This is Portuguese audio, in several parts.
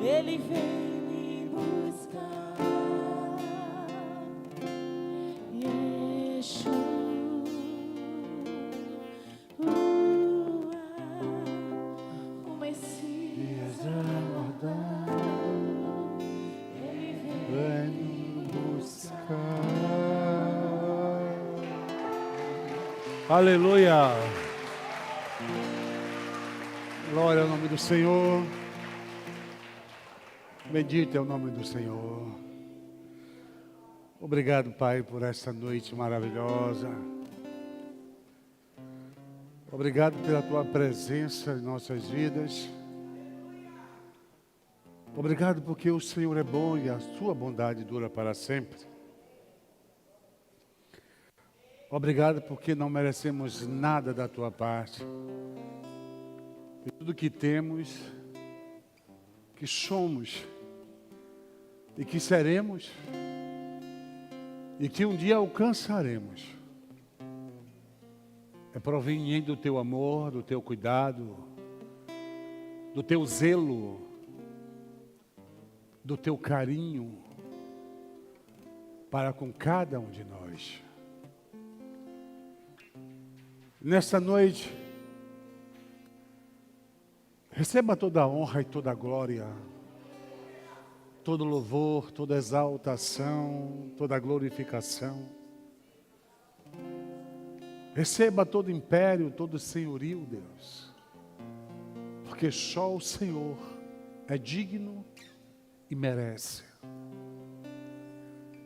Ele vem me buscar. Yeshua, o Messias aguardado, Ele vem me buscar. Aleluia. Glória ao nome do Senhor. Bendito é o nome do Senhor. Obrigado, Pai, por essa noite maravilhosa. Obrigado pela Tua presença em nossas vidas. Obrigado porque o Senhor é bom e a Sua bondade dura para sempre. Obrigado porque não merecemos nada da Tua parte. E tudo que temos, que somos e que seremos e que um dia alcançaremos, é proveniente do Teu amor, do Teu cuidado, do Teu zelo, do Teu carinho para com cada um de nós. Nesta noite, receba toda a honra e toda a glória, todo louvor, toda exaltação, toda glorificação. Receba todo império, todo senhorio, Deus. Porque só o Senhor é digno e merece.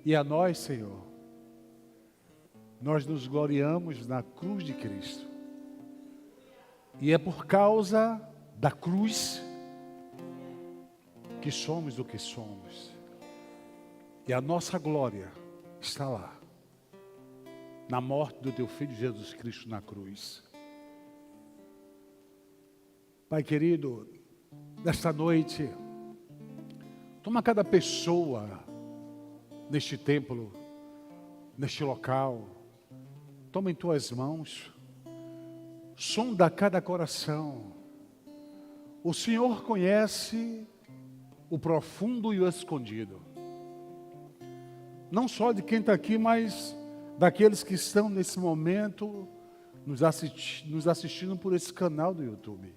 E a nós, Senhor, nós nos gloriamos na cruz de Cristo. E é por causa da cruz que somos o que somos. E a nossa glória está lá, na morte do Teu Filho Jesus Cristo na cruz. Pai querido, nesta noite, toma cada pessoa neste templo, neste local, toma em Tuas mãos, sonda cada coração. O Senhor conhece o profundo e o escondido. Não só de quem está aqui, mas daqueles que estão nesse momento nos assistindo por esse canal do YouTube.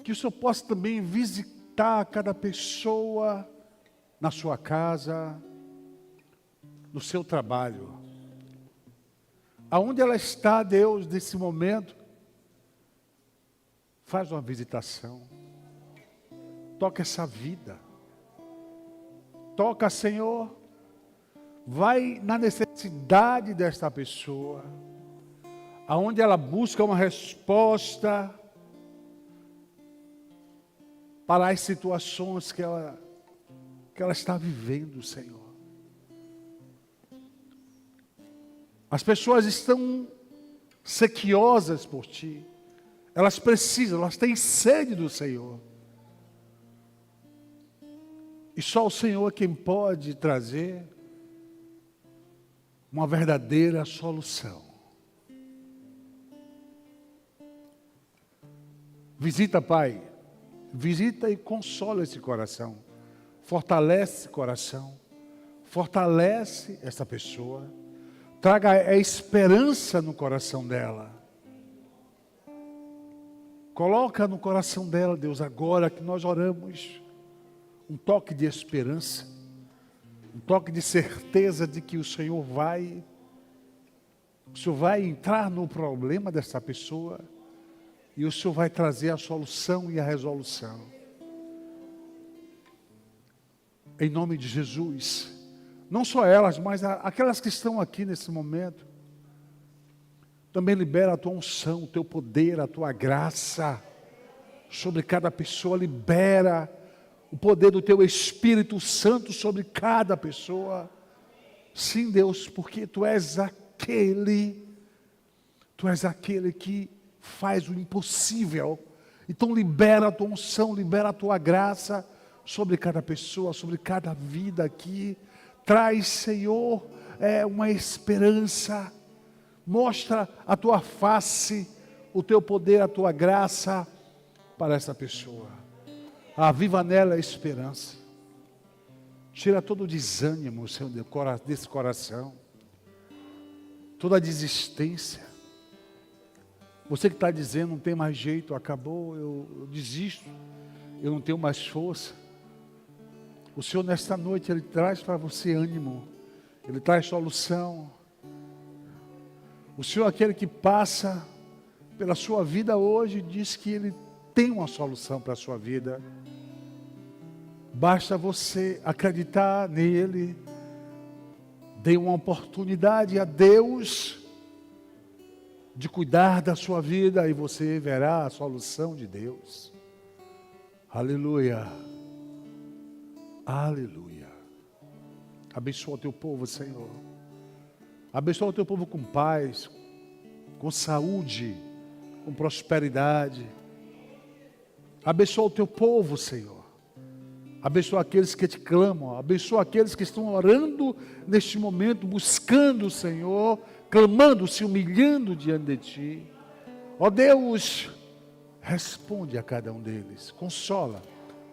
Que o Senhor possa também visitar cada pessoa na sua casa, no seu trabalho. Aonde ela está, Deus, nesse momento, faz uma visitação. Toca essa vida. Toca, Senhor. Vai na necessidade desta pessoa. Aonde ela busca uma resposta para as situações que ela está vivendo, Senhor. As pessoas estão sequiosas por Ti. Elas precisam, elas têm sede do Senhor. E só o Senhor é quem pode trazer uma verdadeira solução. Visita, Pai. Visita e consola esse coração. Fortalece esse coração. Fortalece essa pessoa. Traga a esperança no coração dela. Coloca no coração dela, Deus, agora que nós oramos, um toque de esperança, um toque de certeza de que o Senhor vai entrar no problema dessa pessoa e o Senhor vai trazer a solução e a resolução. Em nome de Jesus, não só elas, mas aquelas que estão aqui nesse momento, também libera a Tua unção, o Teu poder, a Tua graça sobre cada pessoa. Libera o poder do Teu Espírito Santo sobre cada pessoa. Sim, Deus, porque Tu és aquele que faz o impossível. Então libera a Tua unção, libera a Tua graça sobre cada pessoa, sobre cada vida aqui. Traz, Senhor, uma esperança. Mostra a Tua face, o Teu poder, a Tua graça para essa pessoa. Aviva nela a esperança. Tira todo o desânimo, Senhor, desse coração. Toda a desistência. Você que está dizendo, não tem mais jeito, acabou, eu desisto, eu não tenho mais força. O Senhor nesta noite, Ele traz para você ânimo, Ele traz solução. O Senhor é aquele que passa pela sua vida hoje, diz que Ele tem uma solução para a sua vida. Basta você acreditar nele, dê uma oportunidade a Deus de cuidar da sua vida e você verá a solução de Deus. Aleluia. Aleluia. Abençoa o teu povo, Senhor. Abençoa o teu povo com paz, com saúde, com prosperidade. Abençoa o teu povo, Senhor. Abençoa aqueles que te clamam. Abençoa aqueles que estão orando neste momento, buscando o Senhor, clamando, se humilhando diante de Ti. Ó Deus, responde a cada um deles. Consola,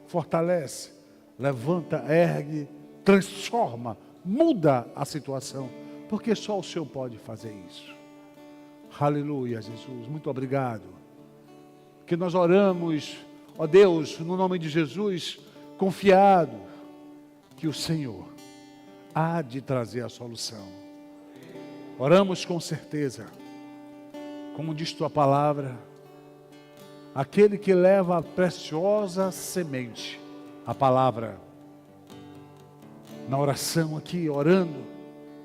fortalece, levanta, ergue, transforma, muda a situação. Porque só o Senhor pode fazer isso. Aleluia, Jesus. Muito obrigado. Que nós oramos, ó Deus, no nome de Jesus, confiado que o Senhor há de trazer a solução. Oramos com certeza, como diz tua palavra, aquele que leva a preciosa semente, a palavra, na oração aqui, orando,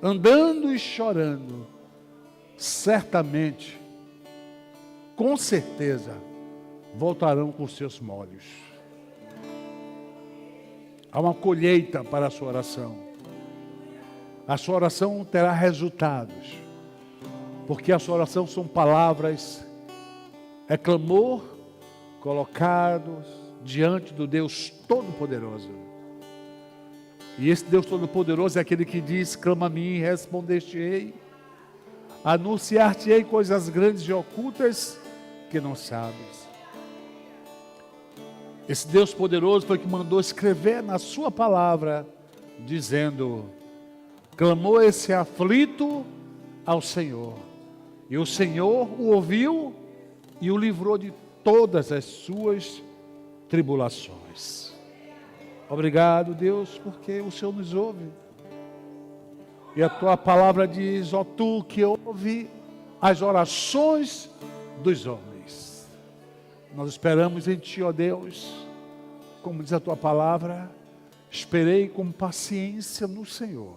andando e chorando, certamente, com certeza, voltarão com seus molhos. Há uma colheita para a sua oração. A sua oração terá resultados. Porque a sua oração são palavras, é clamor colocados diante do Deus Todo-Poderoso. E esse Deus Todo-Poderoso é aquele que diz: clama a mim e respondeste-ei. Anunciar-te-ei coisas grandes e ocultas que não sabes. Esse Deus poderoso foi que mandou escrever na sua palavra, dizendo: clamou esse aflito ao Senhor, e o Senhor o ouviu e o livrou de todas as suas tribulações. Obrigado, Deus, porque o Senhor nos ouve. E a tua palavra diz: ó tu que ouve as orações dos homens. Nós esperamos em ti, ó Deus, como diz a tua palavra, esperei com paciência no Senhor.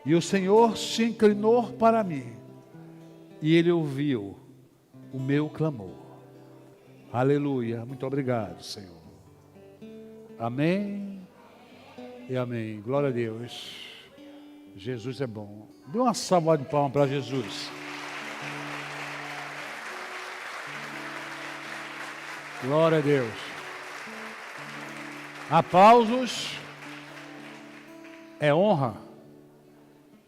E o Senhor se inclinou para mim, e Ele ouviu o meu clamor. Aleluia, muito obrigado, Senhor. Amém e amém. Glória a Deus. Jesus é bom. Dê uma salva de palmas para Jesus. Glória a Deus. Aplausos é honra.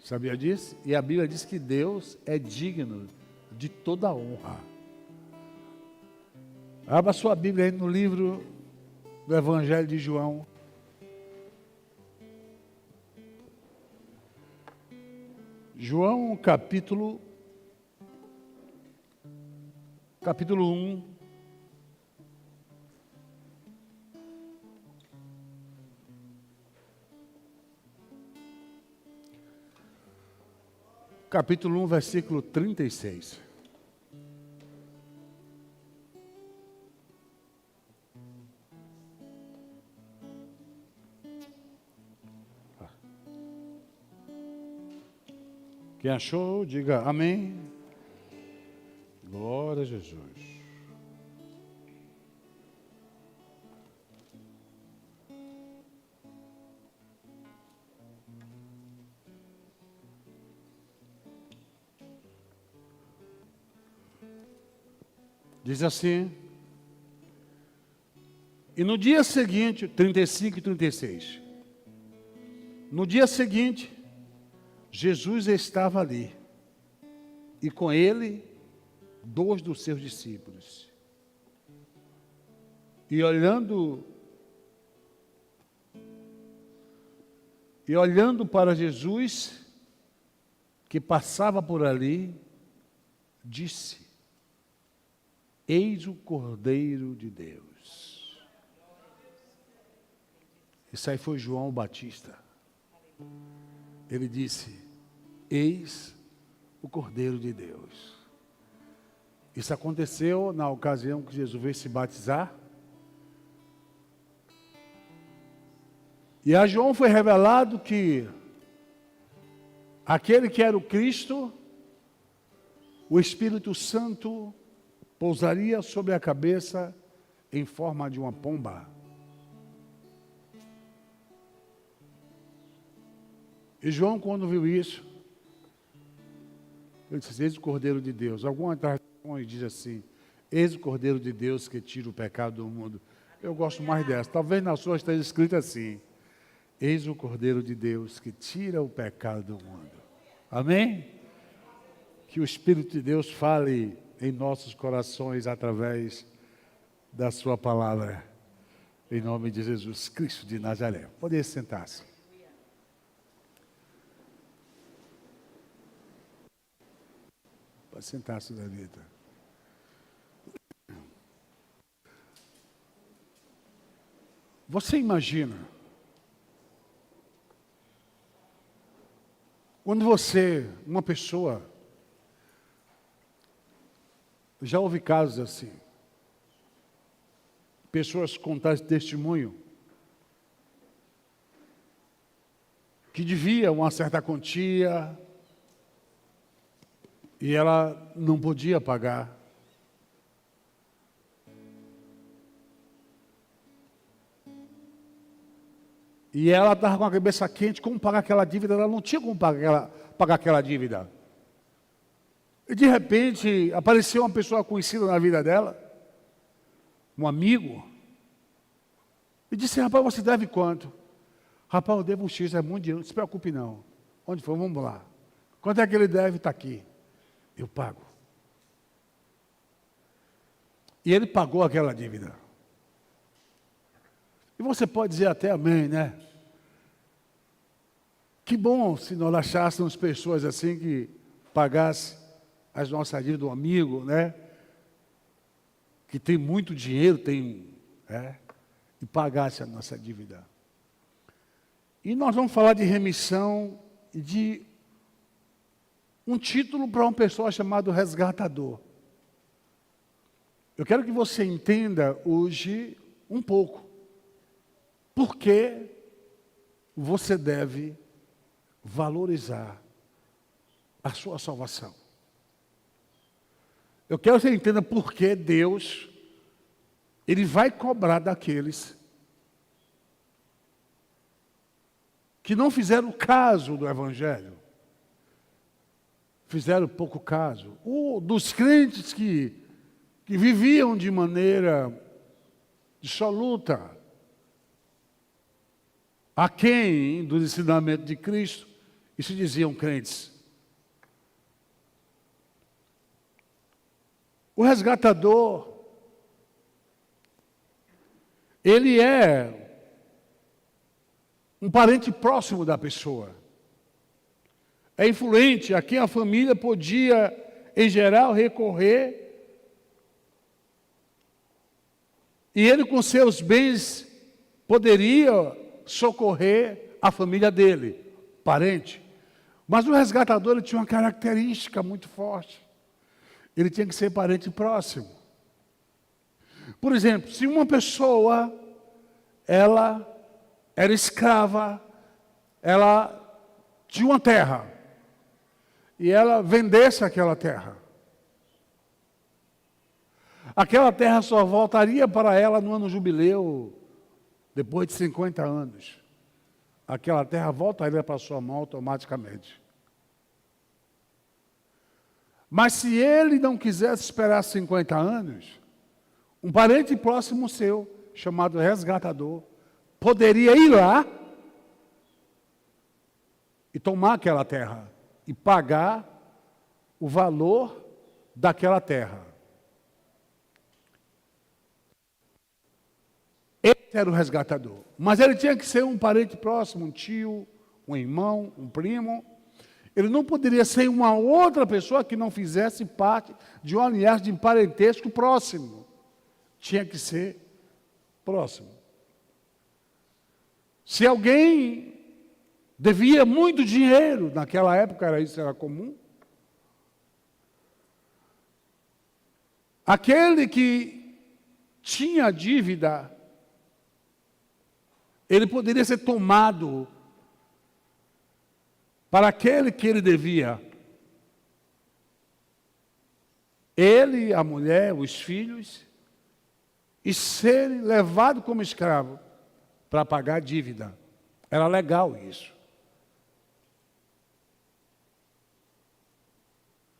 Sabia disso? E a Bíblia diz que Deus é digno de toda honra. Abra sua Bíblia aí no livro do Evangelho de João. João capítulo 1. Capítulo 1, versículo 36. Quem achou, diga amém. Glória a Jesus. Diz assim: e no dia seguinte, 35 e 36, no dia seguinte, Jesus estava ali, e com ele, 2 dos seus discípulos. E olhando para Jesus, que passava por ali, disse: Eis o Cordeiro de Deus. Isso aí foi João Batista. Ele disse: Eis o Cordeiro de Deus. Isso aconteceu na ocasião que Jesus veio se batizar. E a João foi revelado que aquele que era o Cristo, o Espírito Santo pousaria sobre a cabeça em forma de uma pomba. E João, quando viu isso, ele disse: Eis o Cordeiro de Deus. Algumas traduções dizem assim: Eis o Cordeiro de Deus que tira o pecado do mundo. Eu gosto mais dessa. Talvez na sua esteja escrito assim: Eis o Cordeiro de Deus que tira o pecado do mundo. Amém? Que o Espírito de Deus fale em nossos corações através da sua palavra. Em nome de Jesus Cristo de Nazaré. Pode sentar-se. Pode sentar-se, Davida. Você imagina, quando uma pessoa, já houve casos assim, pessoas contaram esse testemunho, que devia uma certa quantia, e ela não podia pagar. E ela estava com a cabeça quente, como pagar aquela dívida? Ela não tinha como pagar aquela dívida. E de repente, apareceu uma pessoa conhecida na vida dela, um amigo, e disse: rapaz, você deve quanto? Rapaz, eu devo um X, é muito dinheiro, não se preocupe não. Onde foi? Vamos lá. Quanto é que ele deve? Está aqui. Eu pago. E ele pagou aquela dívida. E você pode dizer até amém, né? Que bom se nós achássemos pessoas assim que pagassem as nossas dívidas, um amigo, né? Que tem muito dinheiro, e pagasse a nossa dívida. E nós vamos falar de remissão e de um título para uma pessoa chamada resgatador. Eu quero que você entenda hoje um pouco por que você deve valorizar a sua salvação. Eu quero que você entenda por que Deus, Ele vai cobrar daqueles que não fizeram caso do Evangelho. Fizeram pouco caso. Ou dos crentes que viviam de maneira dissoluta, aquém do ensinamento de Cristo, e se diziam crentes. O resgatador, ele é um parente próximo da pessoa. É influente, a quem a família podia, em geral, recorrer. E ele, com seus bens, poderia socorrer a família dele, parente. Mas o resgatador, ele tinha uma característica muito forte. Ele tinha que ser parente próximo. Por exemplo, se uma pessoa, ela era escrava, ela tinha uma terra, e ela vendesse aquela terra só voltaria para ela no ano jubileu, depois de 50 anos. Aquela terra voltaria para a sua mão automaticamente. Mas se ele não quisesse esperar 50 anos, um parente próximo seu, chamado resgatador, poderia ir lá e tomar aquela terra e pagar o valor daquela terra. era o resgatador. Mas ele tinha que ser um parente próximo, um tio, um irmão, um primo. Ele não poderia ser uma outra pessoa que não fizesse parte de uma linhagem de parentesco próximo. Tinha que ser próximo. Se alguém devia muito dinheiro, naquela época isso era comum, aquele que tinha dívida, ele poderia ser tomado para aquele que ele devia. Ele, a mulher, os filhos, e serem levados como escravo para pagar a dívida. Era legal isso.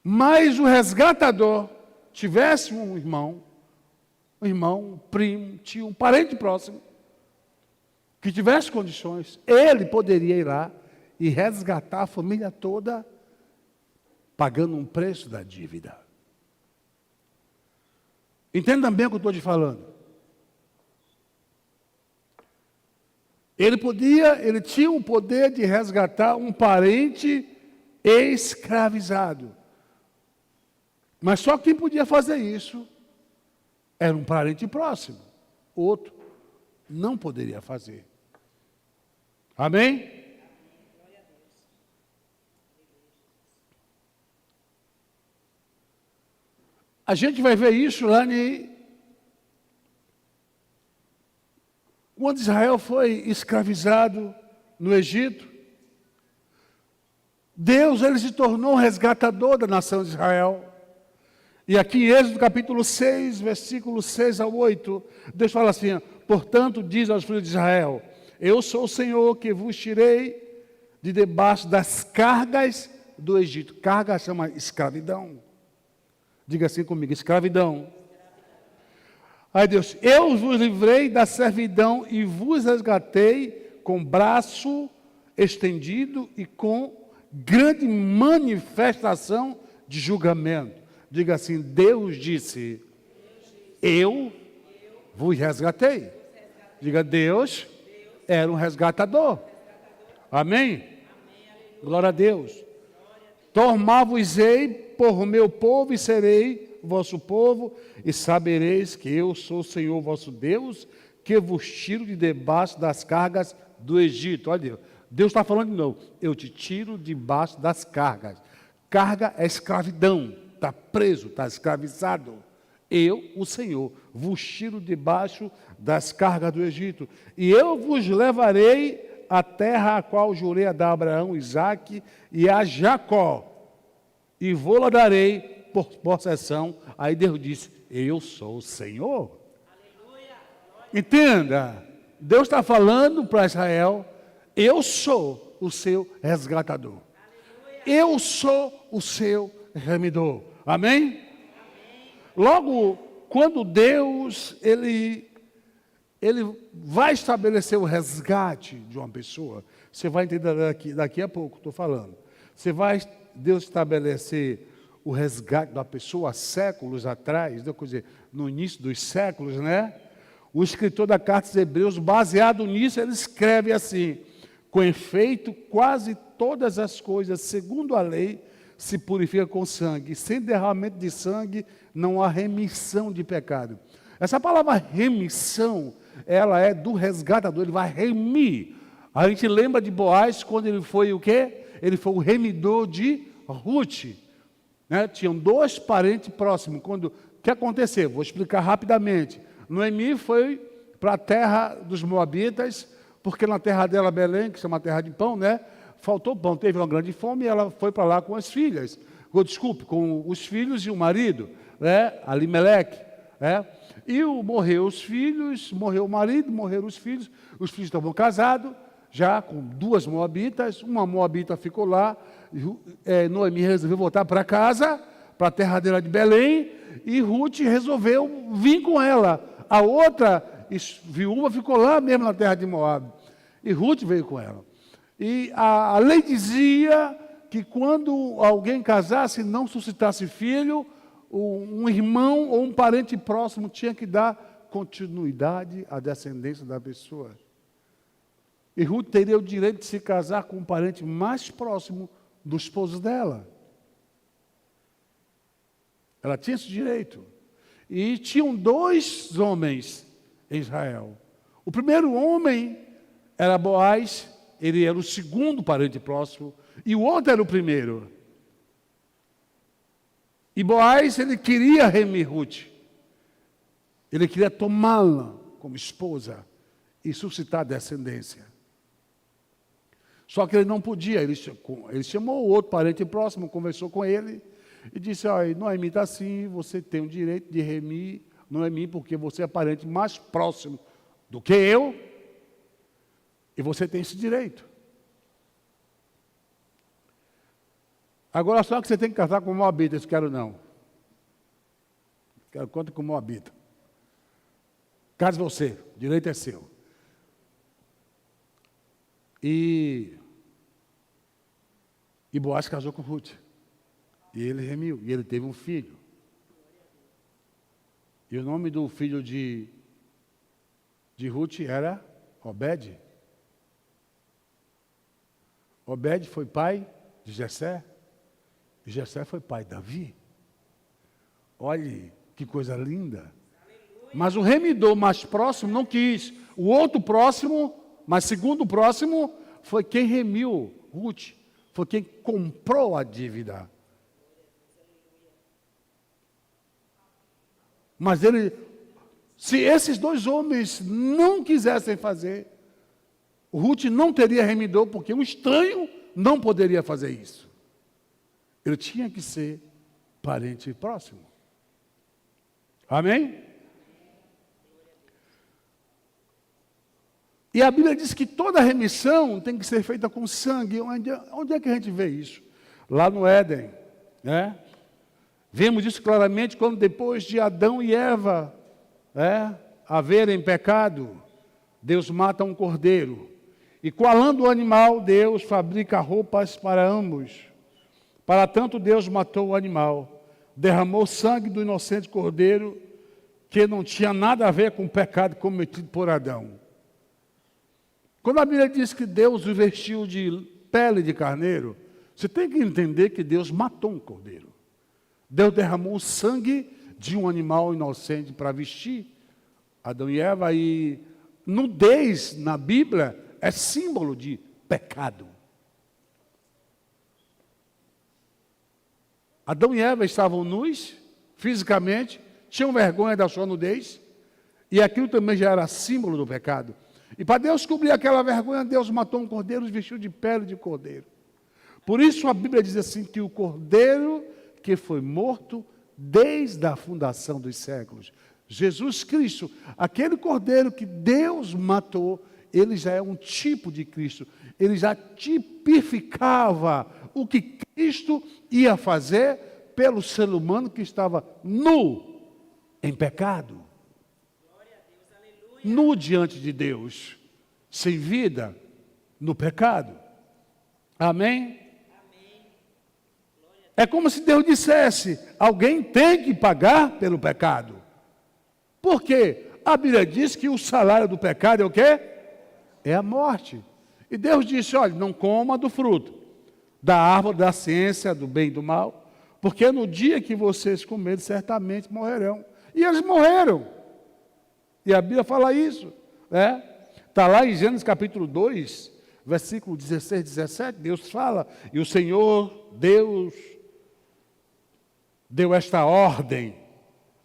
Mas o resgatador tivesse um irmão, um primo, um tio, um parente próximo, que tivesse condições, ele poderia ir lá e resgatar a família toda, pagando um preço da dívida. Entenda bem o que eu estou te falando. Ele tinha o poder de resgatar um parente escravizado. Mas só quem podia fazer isso era um parente próximo. Outro não poderia fazer. Amém? A gente vai ver isso lá quando Israel foi escravizado no Egito. Deus, ele se tornou o resgatador da nação de Israel. E aqui em Êxodo capítulo 6, versículos 6 ao 8, Deus fala assim: portanto, diz aos filhos de Israel, eu sou o Senhor que vos tirei de debaixo das cargas do Egito. Carga chama escravidão. Diga assim comigo, escravidão. Aí Deus, eu vos livrei da servidão e vos resgatei com braço estendido e com grande manifestação de julgamento. Diga assim, Deus disse, eu vos resgatei. Diga, Deus era um resgatador. Amém? Glória a Deus. Tomar-vos-ei por meu povo e serei vosso povo, e sabereis que eu sou o Senhor vosso Deus, que vos tiro de debaixo das cargas do Egito. Olha, Deus está falando de novo. Eu te tiro debaixo das cargas. Carga é escravidão. Está preso, está escravizado. Eu, o Senhor, vos tiro debaixo das cargas do Egito. E eu vos levarei à terra a qual jurei a dar a Abraão, Isaque e a Jacó. E vou-la darei por possessão. Aí Deus disse, eu sou o Senhor. Aleluia. Entenda, Deus está falando para Israel, eu sou o seu resgatador. Aleluia. Eu sou o seu remidor. Amém? Amém? Logo, quando Deus, ele vai estabelecer o resgate de uma pessoa, você vai entender daqui a pouco, estou falando. Deus estabelecer o resgate da pessoa há séculos atrás, quer dizer, no início dos séculos, né? O escritor da carta aos Hebreus, baseado nisso, ele escreve assim, com efeito, quase todas as coisas, segundo a lei, se purifica com sangue. Sem derramamento de sangue, não há remissão de pecado. Essa palavra remissão, ela é do resgatador, ele vai remir. A gente lembra de Boaz, quando ele foi o quê? Ele foi o remidor de Ruth. Né? Tinham dois parentes próximos. O que aconteceu? Vou explicar rapidamente. Noemi foi para a terra dos Moabitas, porque na terra dela, Belém, que chama terra de pão, né? Faltou pão, teve uma grande fome e ela foi para lá com as filhas. Com os filhos e o marido, né? Alimeleque. Né? E morreu os filhos, morreu o marido, morreram os filhos estavam casados, já com duas moabitas, uma moabita ficou lá, Noemi resolveu voltar para casa, para a terra dela de Belém, e Ruth resolveu vir com ela. A outra viúva ficou lá mesmo na terra de Moab, e Ruth veio com ela. E a lei dizia que quando alguém casasse e não suscitasse filho, um irmão ou um parente próximo tinha que dar continuidade, a descendência da pessoa. E Ruth teria o direito de se casar com um parente mais próximo do esposo dela. Ela tinha esse direito. E tinham 2 homens em Israel. O primeiro homem era Boaz, ele era o segundo parente próximo, e o outro era o primeiro. E Boaz, ele queria remir Ruth. Ele queria tomá-la como esposa e suscitar descendência. Só que ele não podia. Ele chamou o outro parente próximo, conversou com ele e disse: olha, Noemi está assim, você tem o direito de remir Noemi porque você é parente mais próximo do que eu e você tem esse direito. Agora só que você tem que casar com o Moabita. Eu quero não. Quero conta com o Moabita. Case você, o direito é seu. E Boaz casou com Ruth. E ele remiu, e ele teve um filho. E o nome do filho de Ruth era Obed. Obed foi pai de Jessé. E Jessé foi pai de Davi. Olhe que coisa linda. Mas o remidor mais próximo não quis. O outro próximo, mas segundo o próximo, foi quem remiu Ruth. Foi quem comprou a dívida. Mas se esses 2 homens não quisessem fazer, Ruth não teria remidor, porque um estranho não poderia fazer isso. Ele tinha que ser parente próximo. Amém? E a Bíblia diz que toda remissão tem que ser feita com sangue. Onde é que a gente vê isso? Lá no Éden, né? Vemos isso claramente quando depois de Adão e Eva haverem pecado, Deus mata um cordeiro. E coalando o animal, Deus fabrica roupas para ambos. Para tanto, Deus matou o animal, derramou sangue do inocente cordeiro, que não tinha nada a ver com o pecado cometido por Adão. Quando a Bíblia diz que Deus o vestiu de pele de carneiro, você tem que entender que Deus matou um cordeiro. Deus derramou o sangue de um animal inocente para vestir Adão e Eva. E nudez na Bíblia é símbolo de pecado. Adão e Eva estavam nus, fisicamente, tinham vergonha da sua nudez, e aquilo também já era símbolo do pecado. E para Deus cobrir aquela vergonha, Deus matou um cordeiro e os vestiu de pele de cordeiro. Por isso a Bíblia diz assim, que o cordeiro que foi morto desde a fundação dos séculos, Jesus Cristo, aquele cordeiro que Deus matou, ele já é um tipo de Cristo. Ele já tipificava o que Cristo ia fazer pelo ser humano que estava nu em pecado. Nu diante de Deus, sem vida, no pecado. Amém? É como se Deus dissesse, alguém tem que pagar pelo pecado. Por quê? A Bíblia diz que o salário do pecado é o quê? É a morte. E Deus disse, olha, não coma do fruto da árvore da ciência do bem e do mal, porque no dia que vocês comerem, certamente morrerão. E eles morreram. E a Bíblia fala isso, né? Está lá em Gênesis capítulo 2, versículo 16, 17, Deus fala, e o Senhor, Deus, deu esta ordem,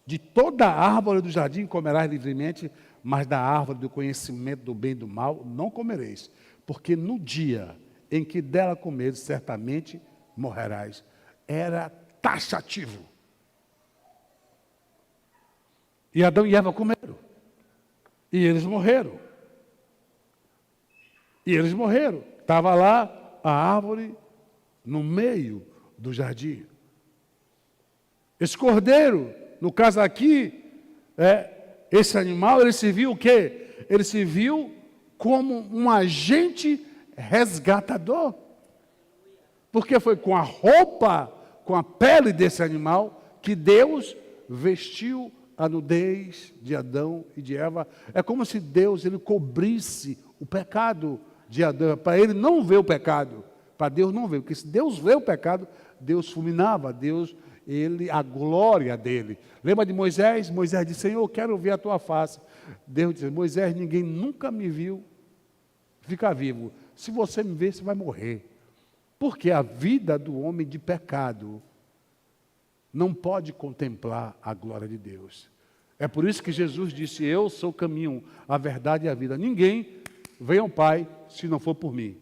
de toda a árvore do jardim comerás livremente, mas da árvore do conhecimento do bem e do mal não comereis, porque no dia em que dela comeres, certamente morrerás. Era taxativo. E Adão e Eva comeram. E eles morreram. E eles morreram. Estava lá a árvore no meio do jardim. Esse cordeiro, no caso aqui, esse animal, ele se viu o quê? Ele se viu como um agente resgatador. Porque foi com a roupa, com a pele desse animal, que Deus vestiu a nudez de Adão e de Eva. É como se Deus ele cobrisse o pecado de Adão, para ele não ver o pecado, para Deus não ver, porque se Deus vê o pecado, Deus fulminava, a glória dele. Lembra de Moisés? Moisés disse, Senhor, eu quero ver a tua face. Deus disse, Moisés, ninguém nunca me viu ficar vivo. Se você me ver, você vai morrer. Porque a vida do homem de pecado não pode contemplar a glória de Deus. É por isso que Jesus disse, eu sou o caminho, a verdade e a vida. Ninguém vem ao Pai se não for por mim.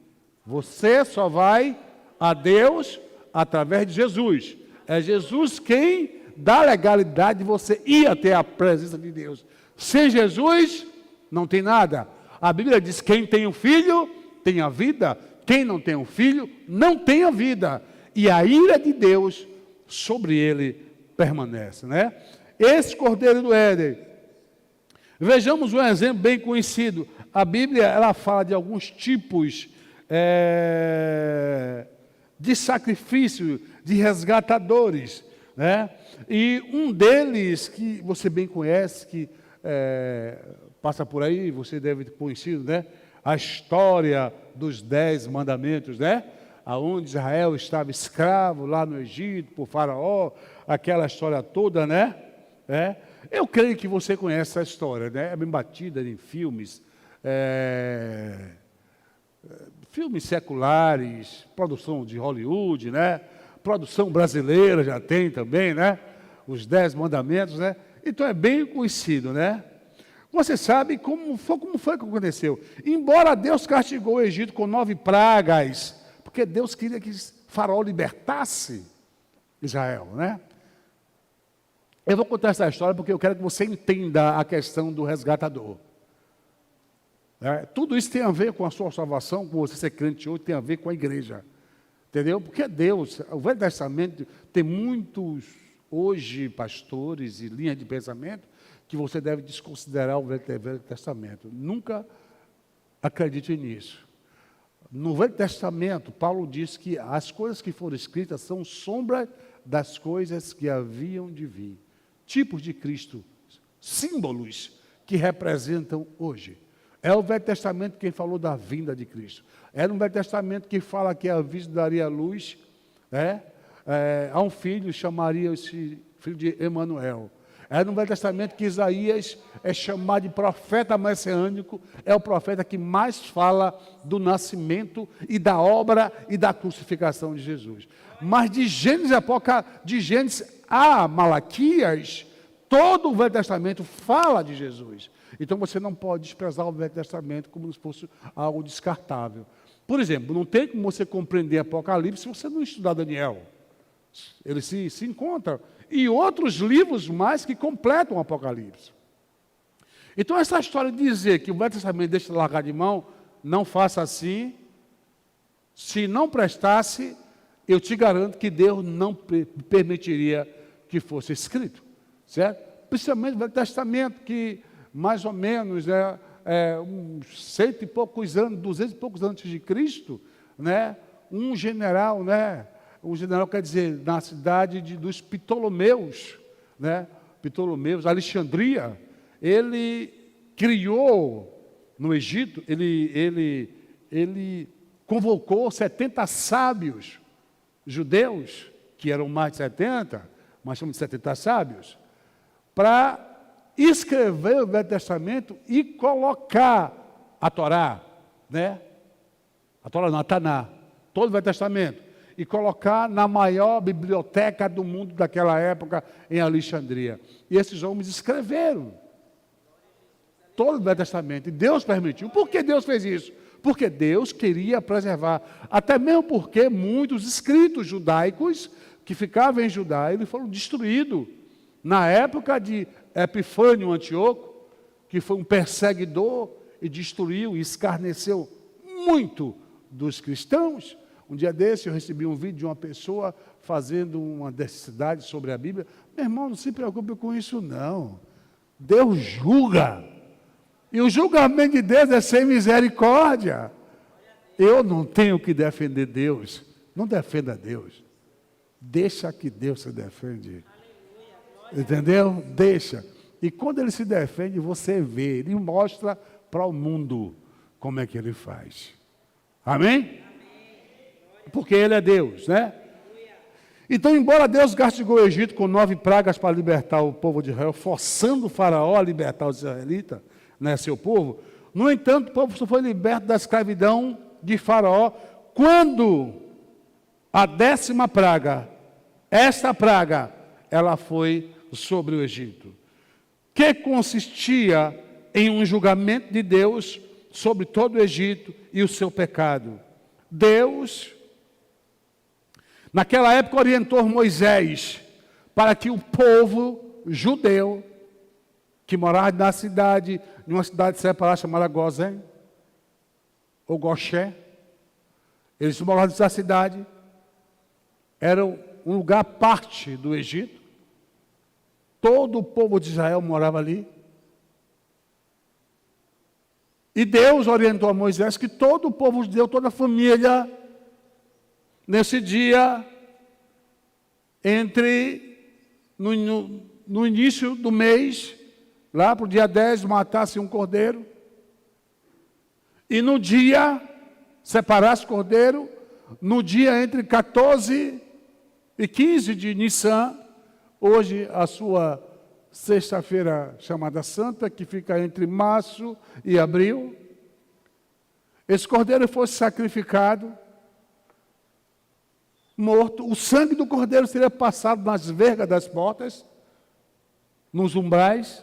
Você só vai a Deus através de Jesus. É Jesus quem dá legalidade de você ir até a presença de Deus. Sem Jesus, não tem nada. A Bíblia diz, quem tem um filho, tem a vida. Quem não tem um filho, não tem a vida. E a ira de Deus sobre ele permanece, né? Esse Cordeiro do Éden. Vejamos um exemplo bem conhecido. A Bíblia, ela fala de alguns tipos de sacrifício, de resgatadores, né? E um deles, que você bem conhece, que passa por aí, você deve ter conhecido, né? A história dos 10 mandamentos, né? Aonde Israel estava escravo lá no Egito, por Faraó, aquela história toda, né? Eu creio que você conhece essa história, né? É bem batida em filmes, filmes seculares, produção de Hollywood, né? Produção brasileira já tem também, né? Os 10 mandamentos, né? Então é bem conhecido, né? Você sabe como foi que aconteceu. Embora Deus castigou o Egito com 9 pragas, porque Deus queria que Faraó libertasse Israel, né? Eu vou contar essa história porque eu quero que você entenda a questão do resgatador. Tudo isso tem a ver com a sua salvação, com você ser crente hoje, tem a ver com a igreja. Entendeu? Porque Deus, o Velho Testamento, tem muitos, hoje, pastores e linhas de pensamento, que você deve desconsiderar o Velho Testamento. Nunca acredite nisso. No Velho Testamento, Paulo diz que as coisas que foram escritas são sombra das coisas que haviam de vir. Tipos de Cristo, símbolos que representam hoje. É o Velho Testamento quem falou da vinda de Cristo. É no Velho Testamento que fala que a Virgem daria luz a um filho, chamaria esse filho de Emanuel. É no Velho Testamento que Isaías é chamado de profeta messiânico, é o profeta que mais fala do nascimento e da obra e da crucificação de Jesus. Mas de Gênesis a Malaquias, todo o Velho Testamento fala de Jesus. Então você não pode desprezar o Velho Testamento como se fosse algo descartável. Por exemplo, não tem como você compreender Apocalipse se você não estudar Daniel. Ele se encontra. E outros livros mais que completam o Apocalipse. Então essa história de dizer que o Velho Testamento deixa de largar de mão, não faça assim. Se não prestasse, eu te garanto que Deus não permitiria que fosse escrito. Certo? Principalmente o Velho Testamento, que mais ou menos uns 100 e poucos anos, 200 e poucos anos antes de Cristo, né? Um general, né? O general quer dizer, na cidade dos Ptolomeus, né? Ptolomeus, Alexandria, ele criou no Egito, ele convocou 70 sábios judeus, que eram mais de 70, mas chamamos de 70 sábios, para escrever o Velho Testamento e colocar a Torá, né? A Torá não, a Taná, todo o Velho Testamento, e colocar na maior biblioteca do mundo daquela época, em Alexandria. E esses homens escreveram todo o Velho Testamento, e Deus permitiu. Por que Deus fez isso? Porque Deus queria preservar, até mesmo porque muitos escritos judaicos que ficavam em Judá, eles foram destruídos. Na época de Epifânio Antíoco, que foi um perseguidor e destruiu e escarneceu muito dos cristãos. Um dia desse eu recebi um vídeo de uma pessoa fazendo uma necessidade sobre a Bíblia. Meu irmão, não se preocupe com isso não. Deus julga. E o julgamento de Deus é sem misericórdia. Eu não tenho que defender Deus. Não defenda Deus. Deixa que Deus se defende. Entendeu? Deixa. E quando ele se defende, você vê, ele mostra para o mundo como é que ele faz. Amém? Porque ele é Deus, né? Então, embora Deus castigou o Egito com 9 pragas para libertar o povo de Israel, forçando o faraó a libertar os israelitas, né, seu povo, no entanto, o povo só foi liberto da escravidão de faraó quando a 10ª praga, esta praga, ela foi sobre o Egito, que consistia em um julgamento de Deus sobre todo o Egito e o seu pecado. Deus, naquela época, orientou Moisés para que o povo judeu, que morava na cidade, numa cidade separada chamada Gozém, ou Goshé, eles moravam nessa cidade, era um lugar à parte do Egito, todo o povo de Israel morava ali, e Deus orientou a Moisés que todo o povo judeu, toda a família, nesse dia, no início do mês, lá para o dia 10, matasse um cordeiro, e no dia, separasse o cordeiro, no dia entre 14 e 15 de Nissan, hoje a sua sexta-feira chamada Santa, que fica entre março e abril, esse cordeiro fosse sacrificado, morto, o sangue do cordeiro seria passado nas vergas das portas, nos umbrais,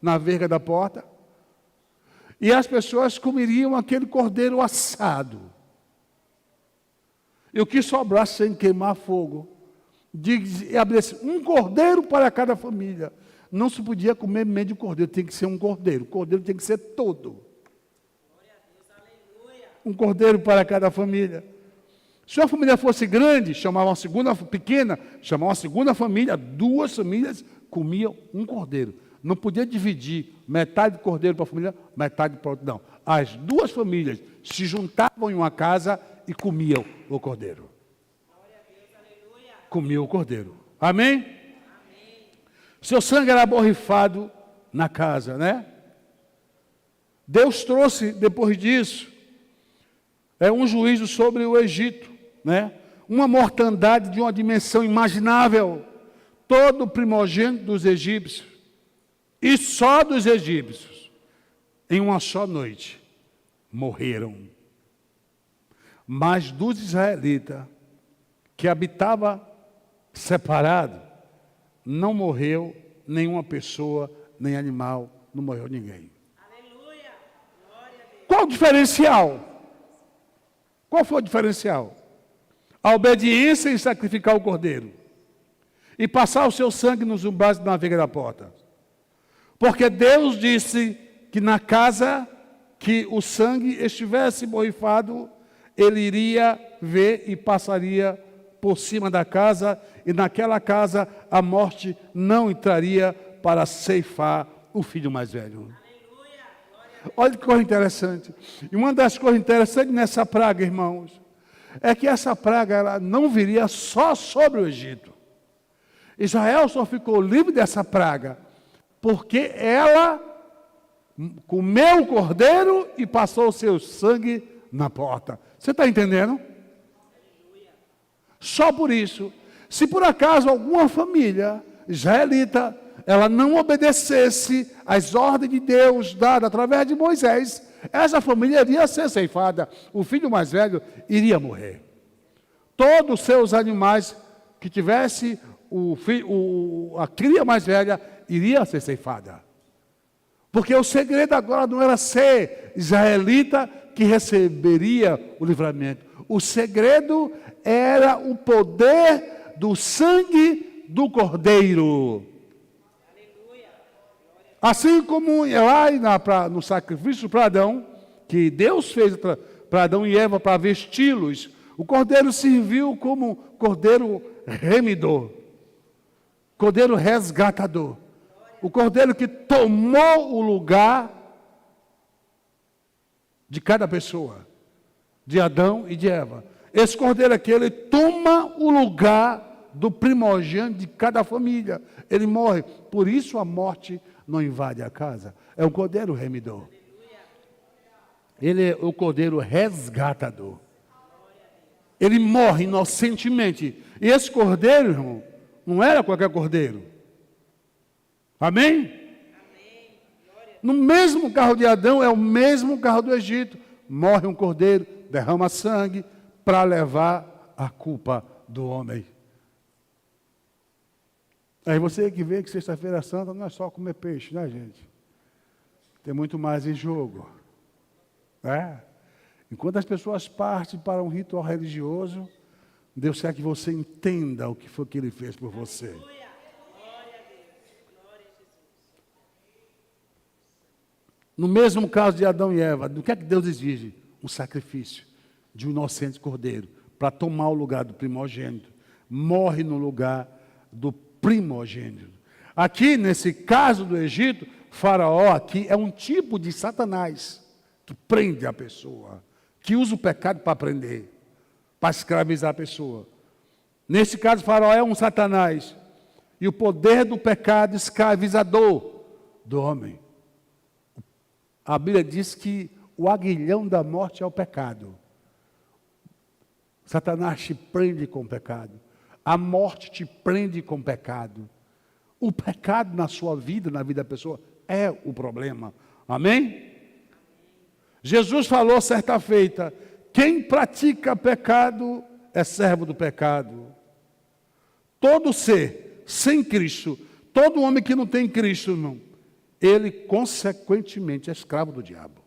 na verga da porta, e as pessoas comeriam aquele cordeiro assado. E o que sobrasse sem queimar fogo, abrisse um cordeiro para cada família. Não se podia comer meio de cordeiro, tem que ser um cordeiro. O cordeiro tem que ser todo. Um cordeiro para cada família. Se a família fosse grande, chamavam uma segunda, pequena, chamavam uma segunda família, 2 famílias comiam um cordeiro. Não podia dividir metade do cordeiro para a família, metade para outra, não. As 2 famílias se juntavam em uma casa e comiam o cordeiro. Comiam o cordeiro. Amém? Seu sangue era borrifado na casa, né? Deus trouxe, depois disso, um juízo sobre o Egito, né? Uma mortandade de uma dimensão imaginável. Todo o primogênito dos egípcios, e só dos egípcios, em uma só noite, morreram. Mas dos israelitas, que habitava separado, não morreu nenhuma pessoa, nem animal, não morreu ninguém. Aleluia. Glória a Deus. Qual o diferencial? Qual foi o diferencial? A obediência em sacrificar o cordeiro e passar o seu sangue nos umbrais da vega da porta. Porque Deus disse que na casa que o sangue estivesse borrifado, ele iria ver e passaria por cima da casa, e naquela casa a morte não entraria para ceifar o filho mais velho. Olha que coisa interessante. E uma das coisas interessantes nessa praga, irmãos, é que essa praga ela não viria só sobre o Egito. Israel só ficou livre dessa praga porque ela comeu o cordeiro e passou o seu sangue na porta. Você está entendendo? Só por isso. Se por acaso alguma família israelita ela não obedecesse às ordens de Deus dadas através de Moisés, essa família iria ser ceifada. O filho mais velho iria morrer. Todos os seus animais que tivesse a cria mais velha iria ser ceifada. Porque o segredo agora não era ser israelita que receberia o livramento. O segredo era o poder do sangue do cordeiro. Assim como lá no sacrifício para Adão, que Deus fez para Adão e Eva para vesti-los, o cordeiro serviu como cordeiro remidor, cordeiro resgatador, o cordeiro que tomou o lugar de cada pessoa, de Adão e de Eva. Esse cordeiro aqui, ele toma o lugar do primogênito de cada família. Ele morre. Por isso a morte não invade a casa. É um cordeiro remidor. Ele é o cordeiro resgatador. Ele morre inocentemente. E esse cordeiro, irmão, não era qualquer cordeiro. Amém? No mesmo carro de Adão, é o mesmo carro do Egito. Morre um cordeiro, derrama sangue para levar a culpa do homem. Aí você que vê que Sexta-feira Santa não é só comer peixe, né, gente? Tem muito mais em jogo. Enquanto as pessoas partem para um ritual religioso, Deus quer que você entenda o que foi que Ele fez por você. No mesmo caso de Adão e Eva, do que é que Deus exige? Um sacrifício de um inocente cordeiro para tomar o lugar do primogênito. Morre no lugar do primogênito. Aqui, nesse caso do Egito, Faraó aqui é um tipo de Satanás que prende a pessoa, que usa o pecado para prender, para escravizar a pessoa. Nesse caso, Faraó é um Satanás e o poder do pecado escravizador do homem. A Bíblia diz que o aguilhão da morte é o pecado. Satanás te prende com o pecado. A morte te prende com o pecado. O pecado na sua vida, na vida da pessoa, é o problema. Amém? Jesus falou certa feita, quem pratica pecado é servo do pecado. Todo ser sem Cristo, todo homem que não tem Cristo, irmão, ele consequentemente é escravo do diabo.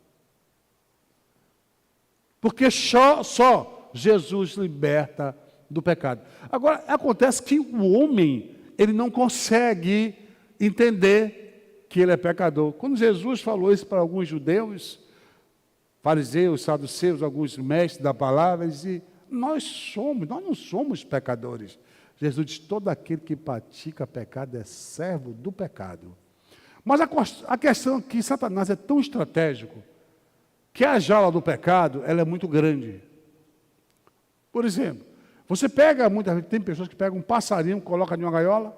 Porque só Jesus liberta do pecado. Agora, acontece que o homem, ele não consegue entender que ele é pecador. Quando Jesus falou isso para alguns judeus, fariseus, saduceus, alguns mestres da palavra, eles diziam, nós não somos pecadores. Jesus diz, todo aquele que pratica pecado é servo do pecado. Mas a questão é que Satanás é tão estratégico, que a jaula do pecado, ela é muito grande. Por exemplo, você pega, muitas vezes, tem pessoas que pegam um passarinho, colocam em uma gaiola,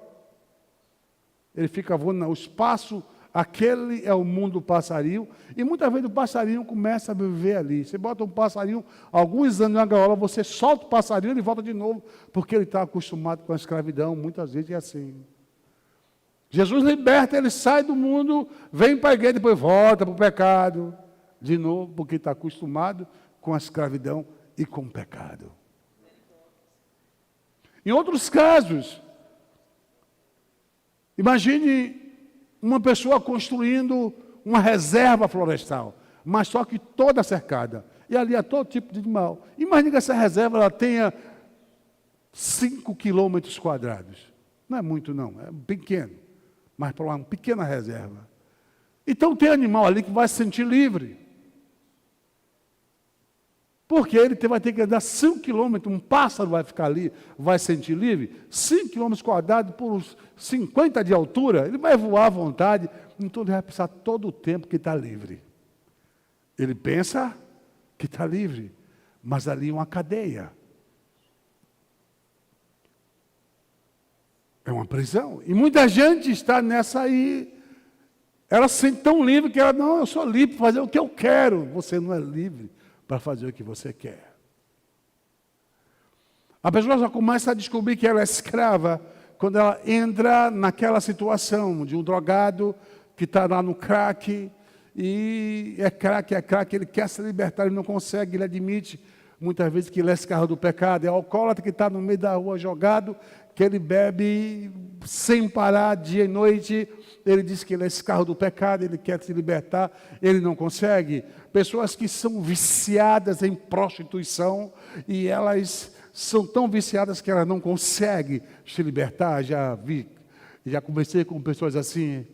ele fica voando no espaço, aquele é o mundo do passarinho, e muitas vezes o passarinho começa a viver ali. Você bota um passarinho, alguns anos na gaiola, você solta o passarinho, ele volta de novo, porque ele está acostumado com a escravidão, muitas vezes é assim. Jesus liberta, ele sai do mundo, vem para a igreja, depois volta para o pecado, de novo, porque está acostumado com a escravidão e com o pecado. Em outros casos, imagine uma pessoa construindo uma reserva florestal, mas só que toda cercada, e ali há todo tipo de animal. Imagine que essa reserva ela tenha 5 quilômetros quadrados. Não é muito não, é pequeno. Mas para uma pequena reserva. Então tem animal ali que vai se sentir livre. Porque ele vai ter que andar 5 quilômetros, um pássaro vai ficar ali, vai se sentir livre, 5 quilômetros quadrados por 50 de altura, ele vai voar à vontade, então ele vai pensar todo o tempo que está livre. Ele pensa que está livre, mas ali é uma cadeia. É uma prisão. E muita gente está nessa aí. Ela se sente tão livre que ela, não, eu sou livre para fazer o que eu quero. Você não é livre para fazer o que você quer. A pessoa já começa a descobrir que ela é escrava quando ela entra naquela situação de um drogado que está lá no crack, e é crack, ele quer se libertar, ele não consegue, ele admite muitas vezes que ele é escravo do pecado, é alcoólatra que está no meio da rua jogado, que ele bebe sem parar, dia e noite, ele diz que ele é escravo do pecado, ele quer se libertar, ele não consegue. Pessoas que são viciadas em prostituição, e elas são tão viciadas que elas não conseguem se libertar, já conversei com pessoas assim.